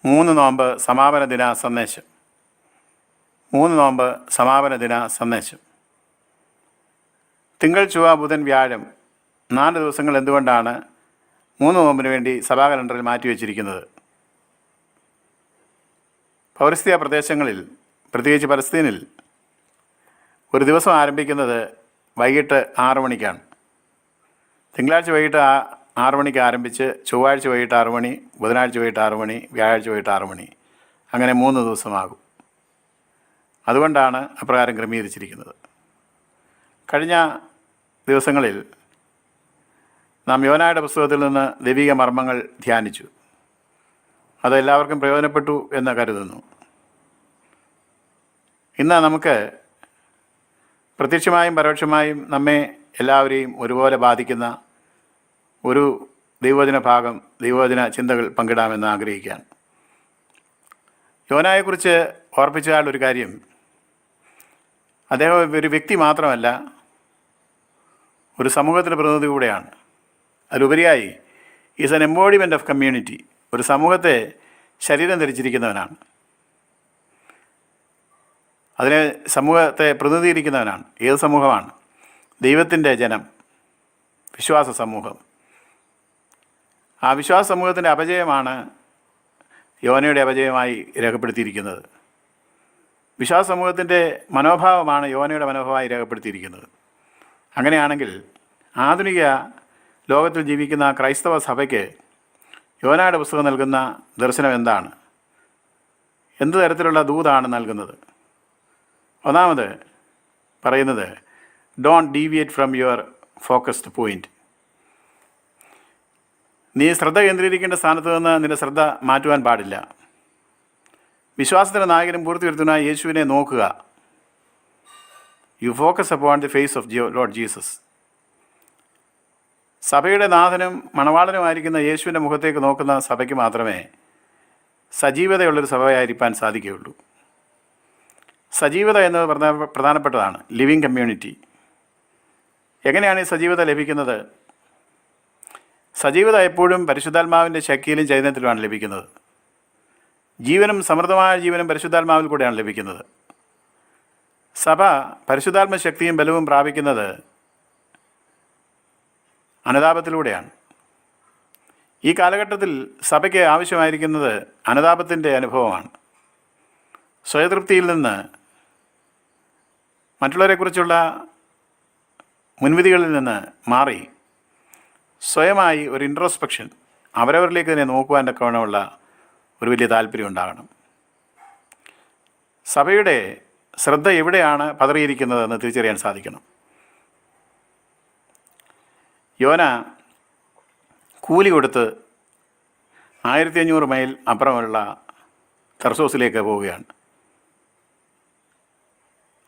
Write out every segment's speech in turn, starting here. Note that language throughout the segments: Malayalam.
മൂന്ന് നോമ്പ് സമാപന ദിന സന്ദേശം. മൂന്ന് നോമ്പ് സമാപന ദിന സന്ദേശം. തിങ്കൾ, ചൊവ്വ, ബുധൻ, വ്യാഴം 4 ദിവസങ്ങൾ എന്തുകൊണ്ടാണ് മൂന്ന് നോമ്പിന് വേണ്ടി സഭാ കലണ്ടറിൽ മാറ്റിവെച്ചിരിക്കുന്നത്? പൗരസ്ത്യ പ്രദേശങ്ങളിൽ, പ്രത്യേകിച്ച് പലസ്തീനിൽ, ഒരു ദിവസം ആരംഭിക്കുന്നത് വൈകിട്ട് 6 മണിക്കാണ്. തിങ്കളാഴ്ച വൈകിട്ട് 6 മണിക്ക് ആരംഭിച്ച് ചൊവ്വാഴ്ച വൈകിട്ട് 6 മണി, ബുധനാഴ്ച വൈകിട്ട് 6 മണി, വ്യാഴാഴ്ച വൈകിട്ട് 6 മണി, അങ്ങനെ 3 ദിവസമാകും. അതുകൊണ്ടാണ് അപ്രകാരം ക്രമീകരിച്ചിരിക്കുന്നത്. കഴിഞ്ഞ ദിവസങ്ങളിൽ നാം യോനായുടെ പുസ്തകത്തിൽ നിന്ന് ദൈവിക മർമ്മങ്ങൾ ധ്യാനിച്ചു. അത് എല്ലാവർക്കും പ്രയോജനപ്പെട്ടു എന്ന് കരുതുന്നു. ഇന്ന് നമുക്ക് പ്രത്യക്ഷമായും പരോക്ഷമായും നമ്മെ എല്ലാവരെയും ഒരുപോലെ ബാധിക്കുന്ന ഒരു ദൈവവചന ഭാഗം, ദൈവവചന ചിന്തകൾ പങ്കിടാമെന്ന് ആഗ്രഹിക്കുകയാണ്. യോനായെക്കുറിച്ച് ഓർപ്പിച്ചാൽ ഒരു കാര്യം, അദ്ദേഹം ഒരു വ്യക്തി മാത്രമല്ല, ഒരു സമൂഹത്തിൻ്റെ പ്രതിനിധി കൂടെയാണ്. അതിലുപരിയായി is N embodiment of community. ഒരു സമൂഹത്തെ ശരീരം ധരിച്ചിരിക്കുന്നവനാണ്, അതിനെ സമൂഹത്തെ പ്രതിനിധീകരിക്കുന്നവനാണ്. ഏത് സമൂഹമാണ്? ദൈവത്തിൻ്റെ ജനം, വിശ്വാസ സമൂഹം. ആ വിശ്വാസ സമൂഹത്തിൻ്റെ അപജയമാണ് യോനയുടെ അപജയമായി രേഖപ്പെടുത്തിയിരിക്കുന്നത്. വിശ്വാസ സമൂഹത്തിൻ്റെ മനോഭാവമാണ് യോനയുടെ മനോഭാവമായി രേഖപ്പെടുത്തിയിരിക്കുന്നത്. അങ്ങനെയാണെങ്കിൽ ആധുനിക ലോകത്തിൽ ജീവിക്കുന്ന ക്രൈസ്തവ സഭയ്ക്ക് യോനയുടെ പുസ്തകം നൽകുന്ന ദർശനം എന്താണ്? എന്ത് തരത്തിലുള്ള ദൂതാണ് നൽകുന്നത്? ഒന്നാമത് പറയുന്നത്, don't deviate from your focused point. നീ ശ്രദ്ധ കേന്ദ്രീകരിക്കേണ്ട സ്ഥാനത്ത് നിന്ന് നിന്റെ ശ്രദ്ധ മാറ്റുവാൻ പാടില്ല. വിശ്വാസത്തിൻ്റെ നായകനും പൂർത്തിവരുത്തുവാനായി യേശുവിനെ നോക്കുക. You focus upon the face of Lord Jesus. സഭയുടെ നാഥനും മണവാളനുമായിരിക്കുന്ന യേശുവിൻ്റെ മുഖത്തേക്ക് നോക്കുന്ന സഭയ്ക്ക് മാത്രമേ സജീവതയുള്ളൊരു സഭയായിരിക്കാൻ സാധിക്കുകയുള്ളൂ. സജീവത എന്നത് പ്രധാനപ്പെട്ടതാണ്. Living community. എങ്ങനെയാണ് ഈ സജീവത ലഭിക്കുന്നത്? സജീവത എപ്പോഴും പരിശുദ്ധാത്മാവിൻ്റെ ശക്തിയിലും ചൈതന്യത്തിലുമാണ് ലഭിക്കുന്നത്. ജീവനും സമൃദ്ധമായ ജീവനും പരിശുദ്ധാത്മാവിൽ കൂടെയാണ് ലഭിക്കുന്നത്. സഭ പരിശുദ്ധാത്മ ശക്തിയും ബലവും പ്രാപിക്കുന്നത് അനുതാപത്തിലൂടെയാണ്. ഈ കാലഘട്ടത്തിൽ സഭയ്ക്ക് ആവശ്യമായിരിക്കുന്നത് അനുതാപത്തിൻ്റെ അനുഭവമാണ്. സ്വയതൃപ്തിയിൽ നിന്ന്, മറ്റുള്ളവരെക്കുറിച്ചുള്ള മുൻവിധികളിൽ നിന്ന് മാറി സ്വയമായി ഒരു ഇൻട്രോസ്പെക്ഷൻ, അവരവരിലേക്ക് തന്നെ നോക്കുവാനൊക്കെ വേണമുള്ള ഒരു വലിയ താല്പര്യം ഉണ്ടാകണം. സഭയുടെ ശ്രദ്ധ എവിടെയാണ് പതറിയിരിക്കുന്നതെന്ന് തിരിച്ചറിയാൻ സാധിക്കണം. യോന കൂലി കൊടുത്ത് 1500 മൈൽ അപ്പുറമുള്ള തർസോസിലേക്ക് പോവുകയാണ്.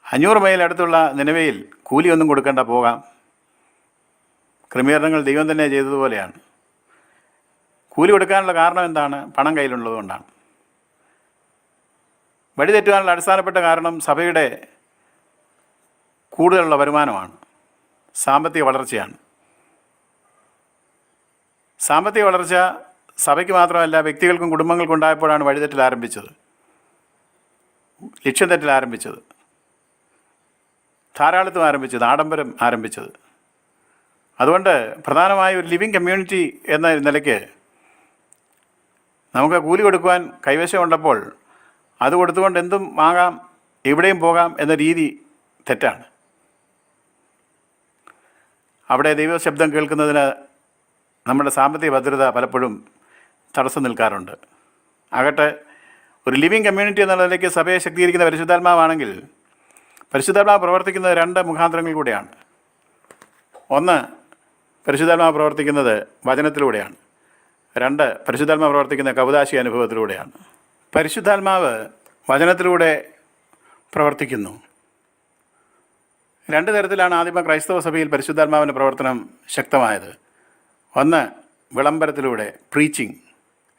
500 മൈൽ അടുത്തുള്ള നിനവയിൽ കൂലിയൊന്നും കൊടുക്കേണ്ട, പോകാം. ക്രമീകരണങ്ങൾ ദൈവം തന്നെ ചെയ്തതുപോലെയാണ്. കൂലി കൊടുക്കാനുള്ള കാരണം എന്താണ്? പണം കയ്യിലുള്ളതുകൊണ്ടാണ്. വഴി തെറ്റുവാനുള്ള അടിസ്ഥാനപ്പെട്ട കാരണം സഭയുടെ കൂടുതലുള്ള വരുമാനമാണ്, സാമ്പത്തിക വളർച്ചയാണ്. സാമ്പത്തിക വളർച്ച സഭയ്ക്ക് മാത്രമല്ല, വ്യക്തികൾക്കും കുടുംബങ്ങൾക്കും ഉണ്ടായപ്പോഴാണ് വഴിതെറ്റിൽ ആരംഭിച്ചത്, ലക്ഷ്യം തെറ്റിൽ ആരംഭിച്ചത്, ധാരാളിത്തം ആരംഭിച്ചത്, ആഡംബരം ആരംഭിച്ചത്. അതുകൊണ്ട് പ്രധാനമായ ഒരു ലിവിങ് കമ്മ്യൂണിറ്റി എന്ന നിലയ്ക്ക് നമുക്ക് കൂലി കൊടുക്കുവാൻ കൈവശമുള്ളപ്പോൾ അത് കൊടുത്തുകൊണ്ട് എന്തും വാങ്ങാം, എവിടെയും പോകാം എന്ന രീതി തെറ്റാണ്. അവിടെ ദൈവശബ്ദം കേൾക്കുന്നതിന് നമ്മുടെ സാമ്പത്തിക ഭദ്രത പലപ്പോഴും തടസ്സം നിൽക്കാറുണ്ട്. ആകട്ടെ, ഒരു ലിവിങ് കമ്മ്യൂണിറ്റി എന്നുള്ള നിലയ്ക്ക് സഭയെ ശക്തീകരിക്കുന്ന പരിശുദ്ധാത്മാവാണെങ്കിൽ, പരിശുദ്ധാത്മാവ് പ്രവർത്തിക്കുന്നത് 2 മുഖാന്തരങ്ങൾ കൂടെയാണ്. ഒന്ന്, പരിശുദ്ധാത്മാവ് പ്രവർത്തിക്കുന്നത് വചനത്തിലൂടെയാണ്. 2, പരിശുദ്ധാത്മാവ് പ്രവർത്തിക്കുന്ന കൗദാശി അനുഭവത്തിലൂടെയാണ്. പരിശുദ്ധാത്മാവ് വചനത്തിലൂടെ പ്രവർത്തിക്കുന്നു. 2 തരത്തിലാണ് ആദിമ ക്രൈസ്തവ സഭയിൽ പരിശുദ്ധാത്മാവിൻ്റെ പ്രവർത്തനം ശക്തമായത്. 1, വിളംബരത്തിലൂടെ, പ്രീച്ചിങ്.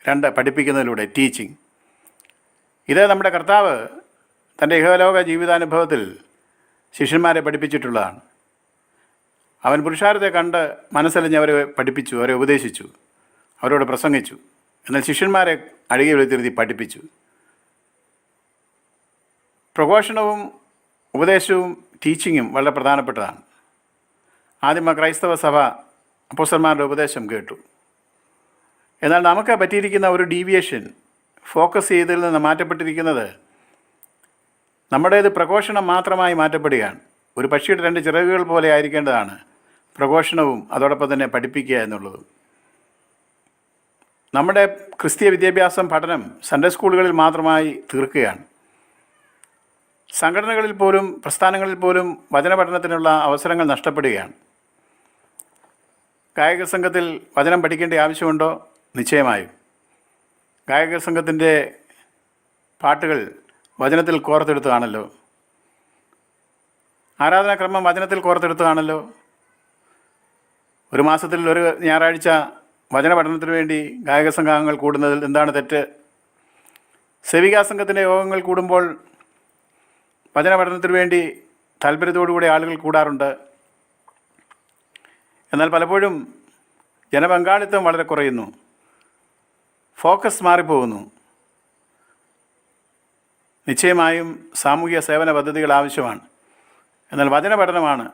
2, പഠിപ്പിക്കുന്നതിലൂടെ, ടീച്ചിങ്. ഇത് നമ്മുടെ കർത്താവ് തൻ്റെ ഇഹലോക ജീവിതാനുഭവത്തിൽ ശിഷ്യന്മാരെ പഠിപ്പിച്ചിട്ടുള്ളതാണ്. അവൻ പുരുഷാരത്തെ കണ്ട് മനസ്സലിഞ്ഞ് അവരെ പഠിപ്പിച്ചു, അവരെ ഉപദേശിച്ചു, അവരോട് പ്രസംഗിച്ചു. എന്നാൽ ശിഷ്യന്മാരെ അഴുകി വിളിച്ചിരുത്തി പഠിപ്പിച്ചു. പ്രഘോഷണവും ഉപദേശവും ടീച്ചിങ്ങും വളരെ പ്രധാനപ്പെട്ടതാണ്. ആദിമ ക്രൈസ്തവ സഭ അപ്പോസ്തലന്മാരുടെ ഉപദേശം കേട്ടു. എന്നാൽ നമുക്ക് പറ്റിയിരിക്കുന്ന ഒരു ഡീവിയേഷൻ, ഫോക്കസ് ചെയ്തതിൽ നിന്ന് മാറ്റപ്പെട്ടിരിക്കുന്നത് നമ്മുടേത് പ്രഘോഷണം മാത്രമായി മാറ്റപ്പെടുകയാണ്. ഒരു പക്ഷിയുടെ 2 ചിറകുകൾ പോലെ ആയിരിക്കേണ്ടതാണ് പ്രഘോഷണവും അതോടൊപ്പം തന്നെ പഠിപ്പിക്കുക എന്നുള്ളതും. നമ്മുടെ ക്രിസ്തീയ വിദ്യാഭ്യാസം, പഠനം സൺഡേ സ്കൂളുകളിൽ മാത്രമായി തീർക്കുകയാണ്. സംഘടനകളിൽ പോലും പ്രസ്ഥാനങ്ങളിൽ പോലും വചന പഠനത്തിനുള്ള അവസരങ്ങൾ നഷ്ടപ്പെടുകയാണ്. ഗായക സംഘത്തിൽ വചനം പഠിക്കേണ്ട ആവശ്യമുണ്ടോ? നിശ്ചയമായും. ഗായക സംഘത്തിൻ്റെ പാട്ടുകൾ വചനത്തിൽ കോർത്തെടുത്തതാണല്ലോ. ആരാധനാക്രമം വചനത്തിൽ കോർത്തെടുത്തതാണല്ലോ. ഒരു മാസത്തിൽ ഒരു ഞായറാഴ്ച വചന പഠനത്തിന് വേണ്ടി ഗായക സംഘാംഗങ്ങൾ കൂടുന്നതിൽ എന്താണ് തെറ്റ്? സേവികാ സംഘത്തിൻ്റെ യോഗങ്ങൾ കൂടുമ്പോൾ വചന പഠനത്തിന് വേണ്ടി താല്പര്യത്തോടുകൂടി ആളുകൾ കൂടാറുണ്ട്. എന്നാൽ പലപ്പോഴും ജനപങ്കാളിത്തം വളരെ കുറയുന്നു, ഫോക്കസ് മാറിപ്പോകുന്നു. നിശ്ചയമായും സാമൂഹിക സേവന പദ്ധതികൾ ആവശ്യമാണ്. എന്നാൽ വചന പഠനമാണ്.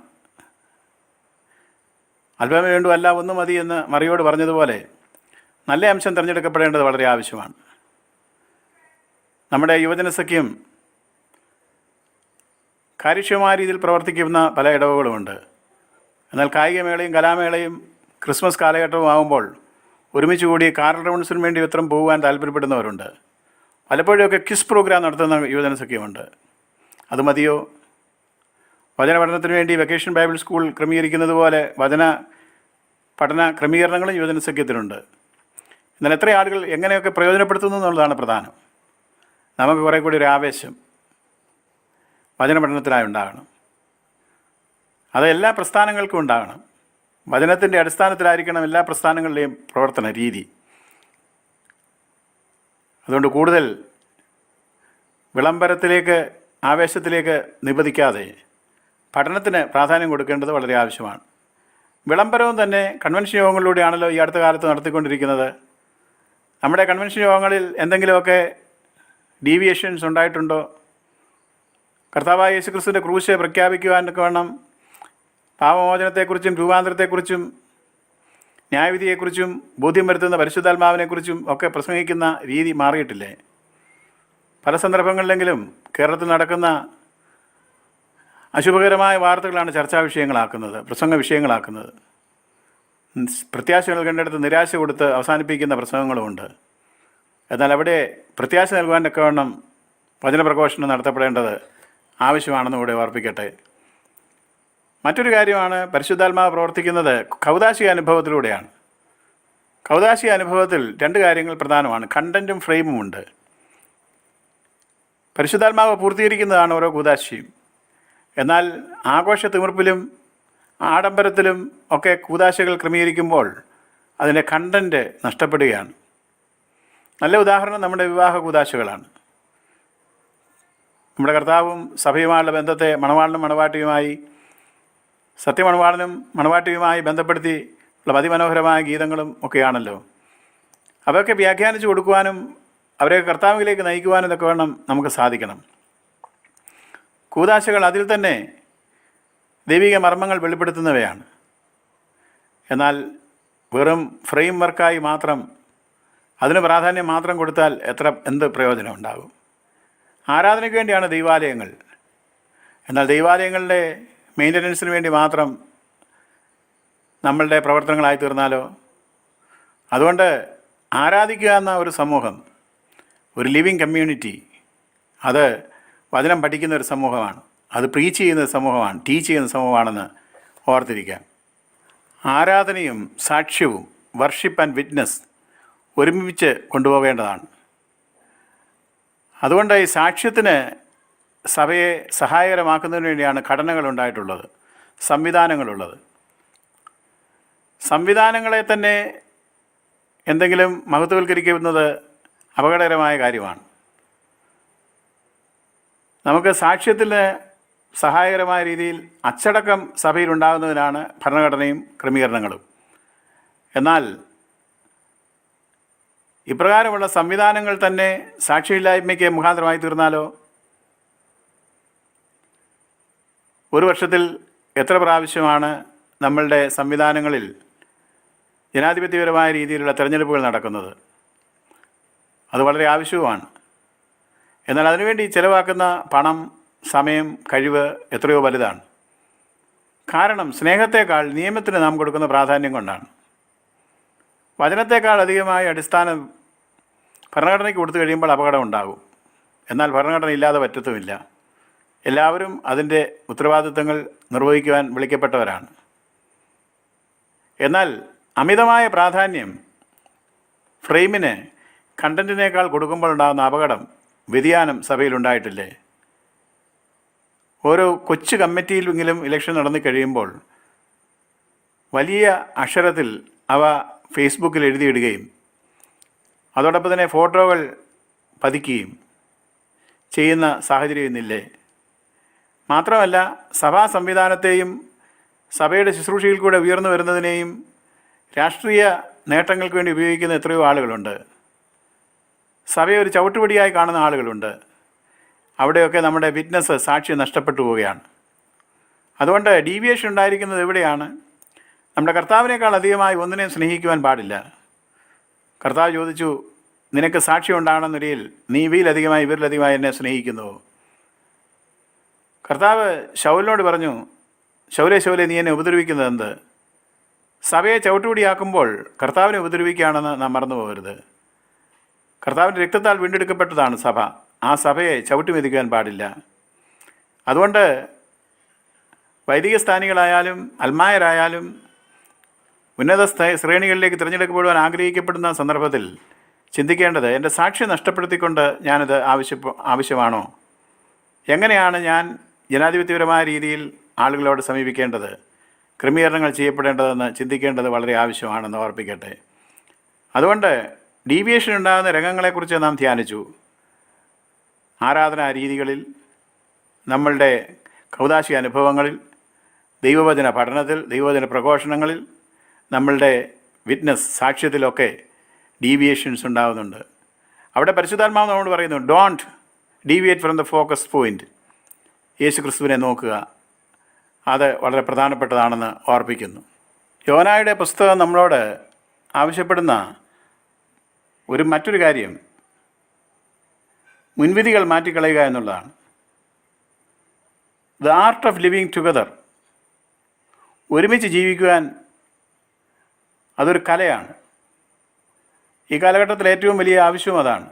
അല്പമേ വേണ്ടു, അല്ല ഒന്നു മതി എന്ന് മറിയോട് പറഞ്ഞതുപോലെ നല്ല അംശം തിരഞ്ഞെടുക്കപ്പെടേണ്ടത് വളരെ ആവശ്യമാണ്. നമ്മുടെ യുവജന സഖ്യം കാര്യക്ഷമമായ രീതിയിൽ പ്രവർത്തിക്കുന്ന പല ഇടവുകളുമുണ്ട്. എന്നാൽ കായികമേളയും കലാമേളയും ക്രിസ്മസ് കാലഘട്ടവും ആകുമ്പോൾ ഒരുമിച്ച് കൂടി കാറൽ റൗണ്ട്സിന് വേണ്ടി ഉത്തരം പോകാൻ താല്പര്യപ്പെടുന്നവരുണ്ട്. പലപ്പോഴൊക്കെ ക്വിസ് പ്രോഗ്രാം നടത്തുന്ന യുവജന സഖ്യമുണ്ട്. അത് മതിയോ? വചന പഠനത്തിന് വേണ്ടി വെക്കേഷൻ ബൈബിൾ സ്കൂൾ ക്രമീകരിക്കുന്നത് പോലെ വചന പഠന ക്രമീകരണങ്ങളും യുവജന സഖ്യത്തിനുണ്ട്. എന്നാൽ എത്ര ആളുകൾ എങ്ങനെയൊക്കെ പ്രയോജനപ്പെടുത്തുന്നു എന്നുള്ളതാണ് പ്രധാനം. നമുക്ക് കുറേ കൂടി ഒരു ആവേശം വചന പഠനത്തിനായി ഉണ്ടാകണം. അത് എല്ലാ പ്രസ്ഥാനങ്ങൾക്കും ഉണ്ടാകണം. വചനത്തിൻ്റെ അടിസ്ഥാനത്തിലായിരിക്കണം എല്ലാ പ്രസ്ഥാനങ്ങളുടെയും പ്രവർത്തന രീതി. അതുകൊണ്ട് കൂടുതൽ വിളംബരത്തിലേക്ക്, ആവേശത്തിലേക്ക് നിപതിക്കാതെ പഠനത്തിന് പ്രാധാന്യം കൊടുക്കേണ്ടത് വളരെ ആവശ്യമാണ്. വിളംബരവും തന്നെ കൺവെൻഷൻ യോഗങ്ങളിലൂടെയാണല്ലോ ഈ അടുത്ത കാലത്ത് നടത്തിക്കൊണ്ടിരിക്കുന്നത്. നമ്മുടെ കൺവെൻഷൻ യോഗങ്ങളിൽ എന്തെങ്കിലുമൊക്കെ ഡീവിയേഷൻസ് ഉണ്ടായിട്ടുണ്ടോ? കർത്താവായ യേശുക്രിസ്തുവിൻ്റെ ക്രൂശ് പ്രഖ്യാപിക്കുവാനൊക്കെ വേണം പാപമോചനത്തെക്കുറിച്ചും രൂപാന്തരത്തെക്കുറിച്ചും ന്യായവിധിയെക്കുറിച്ചും ബോധ്യം വരുത്തുന്ന പരിശുദ്ധാത്മാവിനെക്കുറിച്ചും ഒക്കെ പ്രസംഗിക്കുന്ന രീതി മാറിയിട്ടില്ലേ? പല സന്ദർഭങ്ങളിലെങ്കിലും കേരളത്തിൽ നടക്കുന്ന അശുഭകരമായ വാർത്തകളാണ് ചർച്ചാ വിഷയങ്ങളാക്കുന്നത്, പ്രസംഗ വിഷയങ്ങളാക്കുന്നത്. പ്രത്യാശ നൽകേണ്ടിടത്ത് നിരാശ കൊടുത്ത് അവസാനിപ്പിക്കുന്ന പ്രസംഗങ്ങളുമുണ്ട്. എന്നാൽ അവിടെ പ്രത്യാശ നൽകുവാനൊക്കെ വേണം വചനപ്രഘോഷണം നടത്തപ്പെടേണ്ടത് ആവശ്യമാണെന്ന് കൂടെ ഓർപ്പിക്കട്ടെ. മറ്റൊരു കാര്യമാണ്, പരിശുദ്ധാത്മാവ് പ്രവർത്തിക്കുന്നത് കൗദാശിക അനുഭവത്തിലൂടെയാണ്. കൗദാശിക അനുഭവത്തിൽ 2 കാര്യങ്ങൾ പ്രധാനമാണ്. കണ്ടൻറ്റും ഫ്രെയിമും ഉണ്ട്. പരിശുദ്ധാത്മാവ് പൂർത്തീകരിക്കുന്നതാണ് ഓരോ കൂദാശിയും. എന്നാൽ ആഘോഷ തിമിർപ്പിലും ആഡംബരത്തിലും ഒക്കെ കൂദാശകൾ ക്രമീകരിക്കുമ്പോൾ അതിൻ്റെ കണ്ടൻറ്റ് നഷ്ടപ്പെടുകയാണ്. നല്ല ഉദാഹരണം നമ്മുടെ വിവാഹ കൂദാശകളാണ്. നമ്മുടെ കർത്താവും സഭയുമായുള്ള ബന്ധത്തെ മണവാളനും മണവാട്ടിയുമായി, സത്യമണവാളനും മണവാട്ടിയുമായി ബന്ധപ്പെടുത്തി ഉള്ള അതിമനോഹരമായ ഗീതങ്ങളും ഒക്കെയാണല്ലോ. അവയൊക്കെ വ്യാഖ്യാനിച്ചു കൊടുക്കുവാനും അവരെ കർത്താവിലേക്ക് നയിക്കുവാനും ഇതൊക്കെ വേണം നമുക്ക് സാധിക്കണം. കൂദാശകൾ അതിൽ തന്നെ ദൈവിക മർമ്മങ്ങൾ വെളിപ്പെടുത്തുന്നവയാണ്. എന്നാൽ വെറും ഫ്രെയിം വർക്കായി മാത്രം അതിന് പ്രാധാന്യം മാത്രം കൊടുത്താൽ എന്ത് പ്രയോജനം ഉണ്ടാകും? ആരാധനയ്ക്ക് വേണ്ടിയാണ് ദൈവാലയങ്ങൾ. എന്നാൽ ദൈവാലയങ്ങളുടെ മെയിൻ്റനൻസിന് വേണ്ടി മാത്രം നമ്മളുടെ പ്രവർത്തനങ്ങളായി തീർന്നാലോ? അതുകൊണ്ട് ആരാധിക്കുക എന്ന ഒരു സമൂഹം, ഒരു ലിവിങ് കമ്മ്യൂണിറ്റി, അത് വചനം പഠിക്കുന്ന ഒരു സമൂഹമാണ്, അത് പ്രീച്ച് ചെയ്യുന്ന സമൂഹമാണ്, ടീച്ച് ചെയ്യുന്ന സമൂഹമാണെന്ന് ഓർത്തിരിക്കാം. ആരാധനയും സാക്ഷ്യവും, വർഷിപ്പ് ആൻഡ് വിറ്റ്നസ് ഒരുമിച്ച് കൊണ്ടുപോകേണ്ടതാണ്. അതുകൊണ്ട് ഈ സാക്ഷ്യത്തിന് സഭയെ സഹായകരമാക്കുന്നതിന് വേണ്ടിയാണ് ഘടനകൾ ഉണ്ടായിട്ടുള്ളത്, സംവിധാനങ്ങളുള്ളത്. സംവിധാനങ്ങളെ തന്നെ എന്തെങ്കിലും മഹത്വവൽക്കരിക്കുന്നത് അപകടകരമായ കാര്യമാണ്. നമുക്ക് സാക്ഷ്യത്തിന് സഹായകരമായ രീതിയിൽ അച്ചടക്കം സഭയിലുണ്ടാകുന്നതിനാണ് ഭരണഘടനയും ക്രമീകരണങ്ങളും. എന്നാൽ ഇപ്രകാരമുള്ള സംവിധാനങ്ങൾ തന്നെ സാക്ഷിയില്ലായ്മയ്ക്ക് മുഖാന്തരമായി തീർന്നാലോ? ഒരു വർഷത്തിൽ എത്ര പ്രാവശ്യമാണ് നമ്മളുടെ സംവിധാനങ്ങളിൽ ജനാധിപത്യപരമായ രീതിയിലുള്ള തെരഞ്ഞെടുപ്പുകൾ നടക്കുന്നത്? അത് വളരെ ആവശ്യവുമാണ്. എന്നാൽ അതിനുവേണ്ടി ചിലവാക്കുന്ന പണം, സമയം, കഴിവ് എത്രയോ വലുതാണ്. കാരണം സ്നേഹത്തേക്കാൾ നിയമത്തിന് നാം കൊടുക്കുന്ന പ്രാധാന്യം കൊണ്ടാണ്. വചനത്തേക്കാൾ അധികമായി അടിസ്ഥാനം ഭരണഘടനയ്ക്ക് കൊടുത്തു കഴിയുമ്പോൾ അപകടം ഉണ്ടാകും. എന്നാൽ ഭരണഘടന ഇല്ലാതെ പറ്റത്തുമില്ല. എല്ലാവരും അതിൻ്റെ ഉത്തരവാദിത്തങ്ങൾ നിർവഹിക്കുവാൻ വിളിക്കപ്പെട്ടവരാണ്. എന്നാൽ അമിതമായ പ്രാധാന്യം ഫ്രെയിമിന് കണ്ടൻറ്റിനേക്കാൾ കൊടുക്കുമ്പോൾ ഉണ്ടാകുന്ന അപകടം, വ്യതിയാനം സഭയിലുണ്ടായിട്ടില്ലേ? ഓരോ കൊച്ചു കമ്മിറ്റിയിലെങ്കിലും ഇലക്ഷൻ നടന്നു കഴിയുമ്പോൾ വലിയ അക്ഷരത്തിൽ അവ ഫേസ്ബുക്കിൽ എഴുതിയിടുകയും അതോടൊപ്പം തന്നെ ഫോട്ടോകൾ പതിക്കുകയും ചെയ്യുന്ന സാഹചര്യം ഇന്നില്ലേ? മാത്രമല്ല, സഭാ സംവിധാനത്തെയും സഭയുടെ ശുശ്രൂഷയിൽ കൂടെ ഉയർന്നു വരുന്നതിനെയും രാഷ്ട്രീയ നേട്ടങ്ങൾക്ക് വേണ്ടി ഉപയോഗിക്കുന്ന എത്രയോ ആളുകളുണ്ട്. സഭയെ ഒരു ചവിട്ടുപടിയായി കാണുന്ന ആളുകളുണ്ട്. അവിടെയൊക്കെ നമ്മുടെ വിറ്റ്നസ്, സാക്ഷി നഷ്ടപ്പെട്ടു പോവുകയാണ്. അതുകൊണ്ട് ഡീവിയേഷൻ ഉണ്ടായിരിക്കുന്നത് എവിടെയാണ്? നമ്മുടെ കർത്താവിനേക്കാൾ അധികമായി ഒന്നിനെയും സ്നേഹിക്കുവാൻ പാടില്ല. കർത്താവ് ചോദിച്ചു, നിനക്ക് സാക്ഷ്യം ഉണ്ടാകണമെന്ന നിലയിൽ നീ ഇവയിലധികമായി ഇവരിലധികമായി എന്നെ സ്നേഹിക്കുന്നുവോ? കർത്താവ് ശൗലിനോട് പറഞ്ഞു, ശൗലേ ശൗലേ, നീ എന്നെ ഉപദ്രവിക്കുന്നത് എന്ത്? സഭയെ ചവിട്ടുപടിയാക്കുമ്പോൾ കർത്താവിനെ ഉപദ്രവിക്കുകയാണെന്ന് നാം മറന്നു പോകരുത്. കർത്താവിൻ്റെ രക്തത്താൽ വീണ്ടെടുക്കപ്പെട്ടതാണ് സഭ. ആ സഭയെ ചവിട്ടി മെതിക്കുവാൻ പാടില്ല. അതുകൊണ്ട് വൈദിക സ്ഥാനികളായാലും അൽമായരായാലും ഉന്നത ശ്രേണികളിലേക്ക് തിരഞ്ഞെടുക്കപ്പെടുവാൻ ആഗ്രഹിക്കപ്പെടുന്ന സന്ദർഭത്തിൽ ചിന്തിക്കേണ്ടത്, എൻ്റെ സാക്ഷ്യം നഷ്ടപ്പെടുത്തിക്കൊണ്ട് ഞാനിത് ആവശ്യമാണോ? എങ്ങനെയാണ് ഞാൻ ജനാധിപത്യപരമായ രീതിയിൽ ആളുകളോട് സമീപിക്കേണ്ടത്, ക്രമീകരണങ്ങൾ ചെയ്യപ്പെടേണ്ടതെന്ന് ചിന്തിക്കേണ്ടത് വളരെ ആവശ്യമാണെന്ന് ഓർപ്പിക്കട്ടെ. അതുകൊണ്ട് ഡീവിയേഷൻ ഉണ്ടാകുന്ന രംഗങ്ങളെക്കുറിച്ച് നാം ധ്യാനിച്ചു. ആരാധനാ രീതികളിൽ, നമ്മളുടെ കൗദാശിക അനുഭവങ്ങളിൽ, ദൈവവചന പഠനത്തിൽ, ദൈവവചന പ്രഘോഷണങ്ങളിൽ, നമ്മളുടെ വിറ്റ്നസ്, സാക്ഷ്യത്തിലൊക്കെ ഡീവിയേഷൻസ് ഉണ്ടാകുന്നുണ്ട്. അവിടെ പരിശുദ്ധാത്മാവ് നമ്മോട് പറയുന്നു, don't deviate from the focus point. യേശു ക്രിസ്തുവിനെ നോക്കുക. അത് വളരെ പ്രധാനപ്പെട്ടതാണെന്ന് ഓർപ്പിക്കുന്നു. യോനായുടെ പുസ്തകം നമ്മളോട് ആവശ്യപ്പെടുന്ന മറ്റൊരു കാര്യം മുൻവിധികൾ മാറ്റിക്കളയുക എന്നുള്ളതാണ്. The art of living together, ഒരുമിച്ച് ജീവിക്കുവാൻ അതൊരു കലയാണ്. ഈ കാലഘട്ടത്തിൽ ഏറ്റവും വലിയ ആവശ്യവും അതാണ്.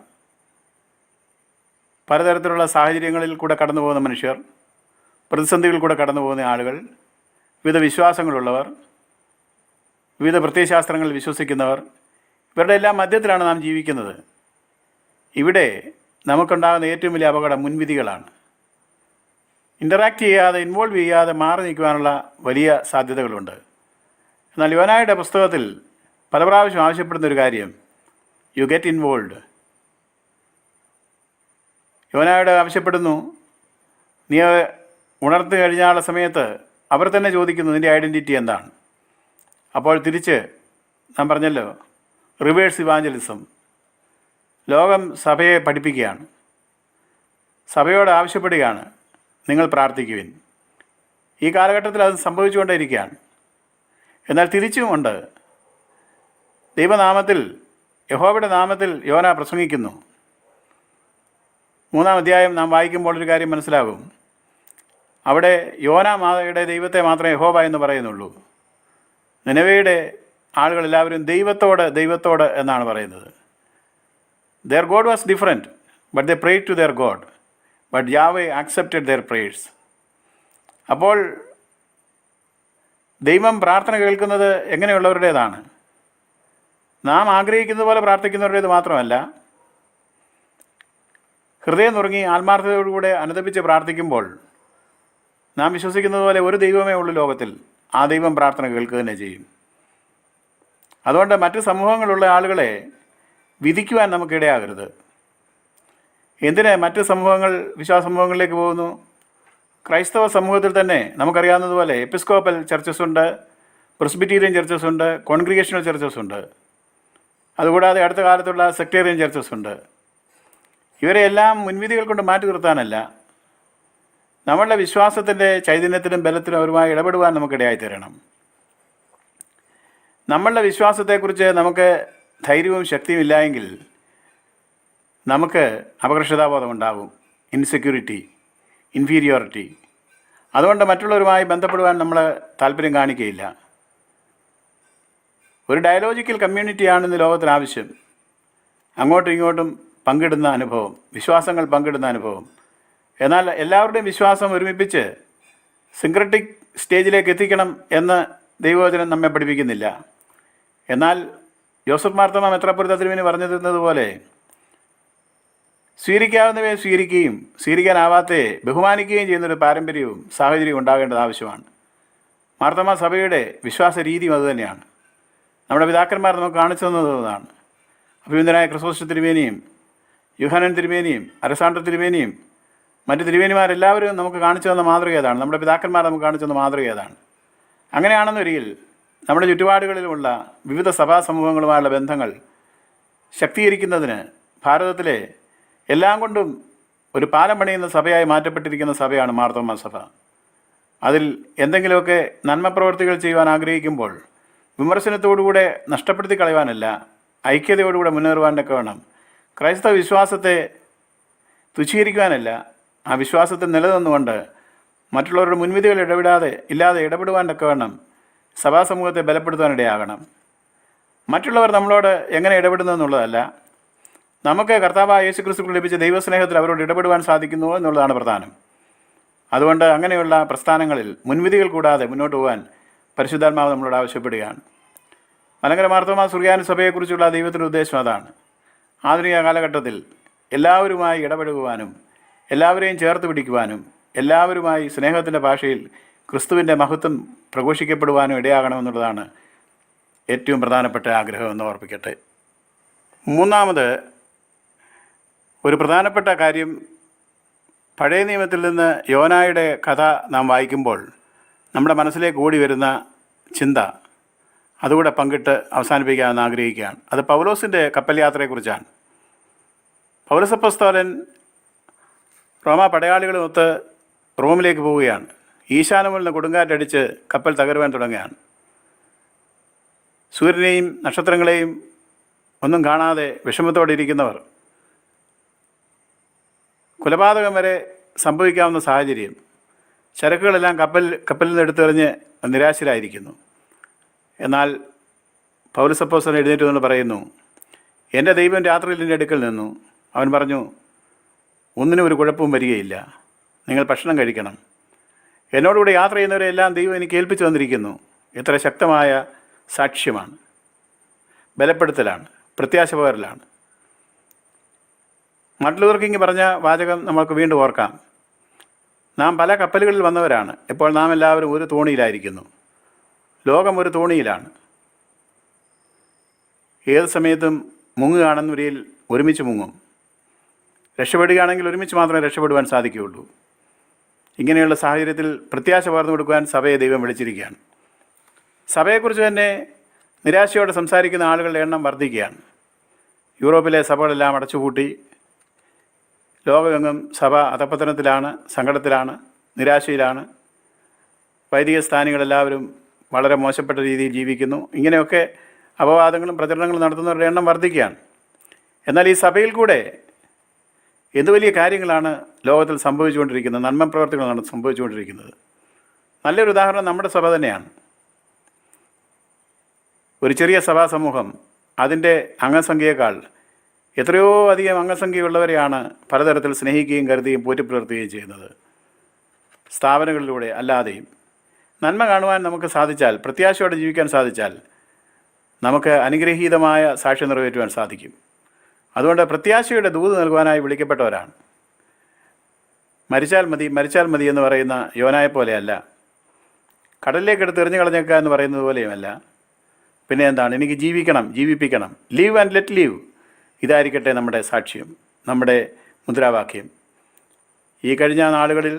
പലതരത്തിലുള്ള സാഹചര്യങ്ങളിൽ കൂടെ കടന്നു പോകുന്ന മനുഷ്യർ, പ്രതിസന്ധികളിൽ കൂടെ കടന്നു പോകുന്ന ആളുകൾ, വിവിധ വിശ്വാസങ്ങളുള്ളവർ, വിവിധ പ്രത്യയശാസ്ത്രങ്ങളിൽ വിശ്വസിക്കുന്നവർ, ഇവരുടെ എല്ലാം മധ്യത്തിലാണ് നാം ജീവിക്കുന്നത്. ഇവിടെ നമുക്കുണ്ടാകുന്ന ഏറ്റവും വലിയ അപകടം മുൻവിധികളാണ്. ഇൻ്ററാക്ട് ചെയ്യാതെ, ഇൻവോൾവ് ചെയ്യാതെ മാറി നിൽക്കുവാനുള്ള വലിയ സാധ്യതകളുണ്ട്. എന്നാൽ യോനായുടെ പുസ്തകത്തിൽ പല പ്രാവശ്യം ആവശ്യപ്പെടുന്ന ഒരു കാര്യം, യു ഗെറ്റ് ഇൻവോൾവ്. യോനായോട് ആവശ്യപ്പെടുന്നു, നീ ഉണർന്നു കഴിഞ്ഞാലുള്ള സമയത്ത് അവർ തന്നെ ചോദിക്കുന്നു, നിൻ്റെ ഐഡൻറ്റിറ്റി എന്താണ്? അപ്പോൾ തിരിച്ച് നാം പറഞ്ഞല്ലോ, റിവേഴ്സ് ഇവാഞ്ചലിസം. ലോകം സഭയെ പഠിപ്പിക്കുകയാണ്, സഭയോട് ആവശ്യപ്പെടുകയാണ്, നിങ്ങൾ പ്രാർത്ഥിക്കുവിൻ. ഈ കാലഘട്ടത്തിൽ അത് സംഭവിച്ചുകൊണ്ടേയിരിക്കുകയാണ്. എന്നാൽ തിരിച്ചുമുണ്ട്. ദൈവനാമത്തിൽ, യഹോവയുടെ നാമത്തിൽ യോന പ്രസംഗിക്കുന്നു. 3-ാം അധ്യായം നാം വായിക്കുമ്പോൾ ഒരു കാര്യം മനസ്സിലാകും. അവിടെ യോനായുടെ ദൈവത്തെ മാത്രമേ യഹോവ എന്ന് പറയുന്നുള്ളൂ. നിനവയുടെ ആളുകളെല്ലാവരും ദൈവത്തോട് എന്നാണ് പറയുന്നത്. Their God was different, but they prayed to their God. But Yahweh accepted their prayers. അപ്പോൾ ദൈവം പ്രാർത്ഥന കേൾക്കുന്നത് എങ്ങനെയുള്ളവരുടേതാണ്? നാം ആഗ്രഹിക്കുന്നത് പോലെ പ്രാർത്ഥിക്കുന്നവരുടേത് മാത്രമല്ല, ഹൃദയം നുറുങ്ങി ആത്മാർത്ഥതയോടുകൂടെ അനുദപിച്ച് പ്രാർത്ഥിക്കുമ്പോൾ നാം വിശ്വസിക്കുന്നത് പോലെ ഒരു ദൈവമേ ഉള്ളൂ ലോകത്തിൽ. ആ ദൈവം പ്രാർത്ഥന കേൾക്കുക തന്നെ ചെയ്യും. അതുകൊണ്ട് മറ്റ് സമൂഹങ്ങളുള്ള ആളുകളെ വിധിക്കുവാൻ നമുക്കിടയാകരുത്. എന്തിന് മറ്റ് സമൂഹങ്ങൾ, വിശ്വാസ സമൂഹങ്ങളിലേക്ക് പോകുന്നു? ക്രൈസ്തവ സമൂഹത്തിൽ തന്നെ നമുക്കറിയാവുന്നതുപോലെ എപ്പിസ്കോപ്പൽ ചർച്ചസ് ഉണ്ട്, പ്രെസ്ബിറ്റീരിയൻ ചർച്ചസ് ഉണ്ട്, കോൺഗ്രിഗേഷണൽ ചർച്ചസ് ഉണ്ട്. അതുകൂടാതെ അടുത്ത കാലത്തുള്ള സെക്ടേറിയൻ ചർച്ചസ് ഉണ്ട്. ഇവരെല്ലാം മുൻവിധികൾ കൊണ്ട് മാറ്റി നിർത്താനല്ല, നമ്മളുടെ വിശ്വാസത്തിൻ്റെ ചൈതന്യത്തിലും ബലത്തിലും അവരുമായി ഇടപെടുവാൻ നമുക്കിടയായി തീരണം. നമ്മളുടെ വിശ്വാസത്തെക്കുറിച്ച് നമുക്ക് ധൈര്യവും ശക്തിയും ഇല്ലായെങ്കിൽ നമുക്ക് അപകർഷതാബോധം ഉണ്ടാകും, ഇൻസെക്യൂരിറ്റി, ഇൻഫീരിയോറിറ്റി. അതുകൊണ്ട് മറ്റുള്ളവരുമായി ബന്ധപ്പെടുവാൻ നമ്മൾ താല്പര്യം കാണിക്കുകയില്ല. ഒരു ഡയലോജിക്കൽ കമ്മ്യൂണിറ്റിയാണ് ഇന്ന് ലോകത്തിന് ആവശ്യം. അങ്ങോട്ടും ഇങ്ങോട്ടും പങ്കിടുന്ന അനുഭവം, വിശ്വാസങ്ങൾ പങ്കിടുന്ന അനുഭവം. എന്നാൽ എല്ലാവരുടെയും വിശ്വാസം ഒരുമിപ്പിച്ച് സിൻക്രറ്റിക് സ്റ്റേജിലേക്ക് എത്തിക്കണം എന്ന് ദൈവവചനം നമ്മെ പഠിപ്പിക്കുന്നില്ല. എന്നാൽ ജോസഫ് മാർത്തോമാ മെത്രാപ്പൊലീത്ത തിരുമേനി പറഞ്ഞിരുന്നതുപോലെ സ്വീകരിക്കാവുന്നവയെ സ്വീകരിക്കുകയും സ്വീകരിക്കാനാവാത്തയെ ബഹുമാനിക്കുകയും ചെയ്യുന്നൊരു പാരമ്പര്യവും സാഹചര്യവും ഉണ്ടാകേണ്ടത് ആവശ്യമാണ്. മാർത്തോമാ സഭയുടെ വിശ്വാസ രീതിയും അതുതന്നെയാണ്. നമ്മുടെ പിതാക്കന്മാർ നമുക്ക് കാണിച്ചു തന്നതാണ്. അഭിനന്ദനായ ക്രിസോസ്റ്റം തിരുമേനിയും യോഹന്നാൻ തിരുമേനിയും അലക്സാണ്ടർ തിരുമേനിയും മറ്റ് തിരുമേനിമാരെല്ലാവരും നമുക്ക് കാണിച്ചു തന്ന മാതൃക ഏതാണ്? നമ്മുടെ പിതാക്കന്മാർ നമുക്ക് കാണിച്ചു തന്ന മാതൃക ഏതാണ്? അങ്ങനെയാണെന്നൊരിക്കൽ നമ്മുടെ ചുറ്റുപാടുകളിലുമുള്ള വിവിധ സഭാ സമൂഹങ്ങളുമായുള്ള ബന്ധങ്ങൾ ശക്തീകരിക്കുന്നതിന് ഭാരതത്തിലെ എല്ലാം കൊണ്ടും ഒരു പാലം പണിയുന്ന സഭയായി മാറ്റപ്പെട്ടിരിക്കുന്ന സഭയാണ് മാർത്തോമാ സഭ. അതിൽ എന്തെങ്കിലുമൊക്കെ നന്മ പ്രവർത്തികൾ ചെയ്യുവാൻ ആഗ്രഹിക്കുമ്പോൾ വിമർശനത്തോടുകൂടെ നഷ്ടപ്പെടുത്തി കളയുവാനല്ല, ഐക്യതയോടുകൂടെ മുന്നേറുവാനൊക്കെ വേണം. ക്രൈസ്തവ വിശ്വാസത്തെ തുച്ഛീകരിക്കുവാനല്ല, ആ വിശ്വാസത്തിൽ നിലനിന്നുകൊണ്ട് മറ്റുള്ളവരുടെ മുൻവിധികൾ ഇല്ലാതെ ഇടപെടുവാനൊക്കെ വേണം സഭാസമൂഹത്തെ ബലപ്പെടുത്താനിടയാകണം. മറ്റുള്ളവർ നമ്മളോട് എങ്ങനെ ഇടപെടുന്നു എന്നുള്ളതല്ല, നമുക്ക് കർത്താവായ യേശു ക്രിസ്തു ലഭിച്ച ദൈവസ്നേഹത്തിൽ അവരോട് ഇടപെടുവാൻ സാധിക്കുന്നുവോ എന്നുള്ളതാണ് പ്രധാനം. അതുകൊണ്ട് അങ്ങനെയുള്ള പ്രസ്ഥാനങ്ങളിൽ മുൻവിധികൾ കൂടാതെ മുന്നോട്ട് പോകാൻ പരിശുദ്ധാത്മാവ് നമ്മളോട് ആവശ്യപ്പെടുകയാണ്. മലങ്കര മാർത്തോമാ സുറിയാനി സഭയെക്കുറിച്ചുള്ള ദൈവത്തിൻ്റെ ഉദ്ദേശം അതാണ്. ആധുനിക കാലഘട്ടത്തിൽ എല്ലാവരുമായി ഇടപെടുവാനും എല്ലാവരെയും ചേർത്ത് പിടിക്കുവാനും എല്ലാവരുമായി സ്നേഹത്തിൻ്റെ ഭാഷയിൽ ക്രിസ്തുവിൻ്റെ മഹത്വം പ്രഘോഷിക്കപ്പെടുവാനും ഇടയാകണമെന്നുള്ളതാണ് ഏറ്റവും പ്രധാനപ്പെട്ട ആഗ്രഹം എന്ന് ഓർപ്പിക്കട്ടെ. മൂന്നാമത് ഒരു പ്രധാനപ്പെട്ട കാര്യം, പഴയ നിയമത്തിൽ നിന്ന് യോനായുടെ കഥ നാം വായിക്കുമ്പോൾ നമ്മുടെ മനസ്സിലേക്ക് ഓടി വരുന്ന ചിന്ത അതുകൂടെ പങ്കിട്ട് അവസാനിപ്പിക്കാമെന്ന് ആഗ്രഹിക്കുകയാണ്. അത് പൗലോസിൻ്റെ കപ്പൽ യാത്രയെക്കുറിച്ചാണ്. പൗലോസ് അപ്പോസ്തലൻ റോമാ പടയാളികളുമൊത്ത് റോമിലേക്ക് പോവുകയാണ്. ഈശാനമുൽ നിന്ന് കൊടുങ്കാറ്റടിച്ച് കപ്പൽ തകരുവാൻ തുടങ്ങുകയാണ്. സൂര്യനെയും നക്ഷത്രങ്ങളെയും ഒന്നും കാണാതെ വിഷമത്തോടെ ഇരിക്കുന്നവർ, കൊലപാതകം വരെ സംഭവിക്കാവുന്ന സാഹചര്യം, ചരക്കുകളെല്ലാം കപ്പലിൽ നിന്ന് എടുത്തെറിഞ്ഞ് നിരാശരായിരിക്കുന്നു. എന്നാൽ പൗലോസ് അപ്പോസ്തലൻ എഴുന്നേറ്റ് നിന്ന് പറയുന്നു, എൻ്റെ ദൈവം രാത്രിയിൽ എൻ്റെ അടുക്കൽ നിന്നു. അവൻ പറഞ്ഞു, ഒന്നിനും ഒരു കുഴപ്പവും വരികയില്ല, നിങ്ങൾ ഭക്ഷണം കഴിക്കണം. എന്നോടുകൂടെ യാത്ര ചെയ്യുന്നവരെല്ലാം ദൈവം എനിക്ക് ഏൽപ്പിച്ചു വന്നിരിക്കുന്നു. എത്ര ശക്തമായ സാക്ഷ്യമാണ്, ബലപ്പെടുത്തലാണ്, പ്രത്യാശ പകരലാണ്. മാർട്ടിൻ ലൂഥർ കിങ് പറഞ്ഞ വാചകം നമുക്ക് വീണ്ടും ഓർക്കാം. നാം പല കപ്പലുകളിൽ വന്നവരാണ്. ഇപ്പോൾ നാം എല്ലാവരും ഒരു തോണിയിലായിരിക്കുന്നു. ലോകം ഒരു തോണിയിലാണ്. ഏത് സമയത്തും മുങ്ങുകയാണെന്നൊരിയിൽ ഒരുമിച്ച് മുങ്ങും. രക്ഷപ്പെടുകയാണെങ്കിൽ ഒരുമിച്ച് മാത്രമേ രക്ഷപ്പെടുവാൻ സാധിക്കുകയുള്ളൂ. ഇങ്ങനെയുള്ള സാഹചര്യത്തിൽ പ്രത്യാശ പകർന്നു കൊടുക്കുവാൻ സഭയെ ദൈവം വിളിച്ചിരിക്കുകയാണ്. സഭയെക്കുറിച്ച് തന്നെ നിരാശയോടെ സംസാരിക്കുന്ന ആളുകളുടെ എണ്ണം വർദ്ധിക്കുകയാണ്. യൂറോപ്പിലെ സഭകളെല്ലാം അടച്ചുപൂട്ടി. ലോകമെങ്ങും സഭ അധപതനത്തിലാണ്, സങ്കടത്തിലാണ്, നിരാശയിലാണ്. വൈദിക സ്ഥാനികളെല്ലാവരും വളരെ മോശപ്പെട്ട രീതിയിൽ ജീവിക്കുന്നു. ഇങ്ങനെയൊക്കെ അപവാദങ്ങളും പ്രചരണങ്ങളും നടത്തുന്നവരുടെ എണ്ണം വർദ്ധിക്കുകയാണ്. എന്നാൽ ഈ സഭയിൽ കൂടെ എന്ത് വലിയ കാര്യങ്ങളാണ് ലോകത്തിൽ സംഭവിച്ചുകൊണ്ടിരിക്കുന്നത്, നന്മ പ്രവർത്തികളാണ് സംഭവിച്ചുകൊണ്ടിരിക്കുന്നത്. നല്ലൊരു ഉദാഹരണം നമ്മുടെ സഭ തന്നെയാണ്. ഒരു ചെറിയ സഭാ സമൂഹം അതിൻ്റെ അംഗസംഖ്യയേക്കാൾ എത്രയോ അധികം അംഗസംഖ്യയുള്ളവരെയാണ് പലതരത്തിൽ സ്നേഹിക്കുകയും കരുതുകയും പോറ്റിപ്പുലർത്തുകയും ചെയ്യുന്നത്. സ്ഥാപനങ്ങളിലൂടെ അല്ലാതെയും നന്മ കാണുവാൻ നമുക്ക് സാധിച്ചാൽ, പ്രത്യാശയോടെ ജീവിക്കാൻ സാധിച്ചാൽ നമുക്ക് അനുഗ്രഹീതമായ സാക്ഷ്യം നിറവേറ്റുവാൻ സാധിക്കും. അതുകൊണ്ട് പ്രത്യാശയുടെ ദൂത് നൽകുവാനായി വിളിക്കപ്പെട്ടവരാണ്. മരിച്ചാൽ മതി എന്ന് പറയുന്ന യോനായെ പോലെയല്ല, കടലിലേക്ക് എടുത്ത് എറിഞ്ഞു കളഞ്ഞേക്കുക എന്ന് പറയുന്നത് പോലെയുമല്ല. പിന്നെ എന്താണ്? എനിക്ക് ജീവിപ്പിക്കണം. Live and let live. ഇതായിരിക്കട്ടെ നമ്മുടെ സാക്ഷ്യം, നമ്മുടെ മുദ്രാവാക്യം. ഈ കഴിഞ്ഞ നാളുകളിൽ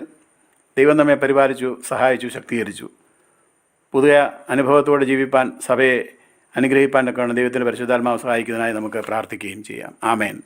ദൈവം നമ്മെ പരിപാലിച്ചു, സഹായിച്ചു, ശക്തീകരിച്ചു. പുതിയ അനുഭവത്തോടെ ജീവിപ്പാൻ സഭയെ അനുഗ്രഹിപ്പാനൊക്കെ ദൈവത്തിൻ്റെ പരിശുദ്ധാത്മാവ് സഹായിക്കുന്നതിനായി നമുക്ക് പ്രാർത്ഥിക്കുകയും ചെയ്യാം. ആമേൻ.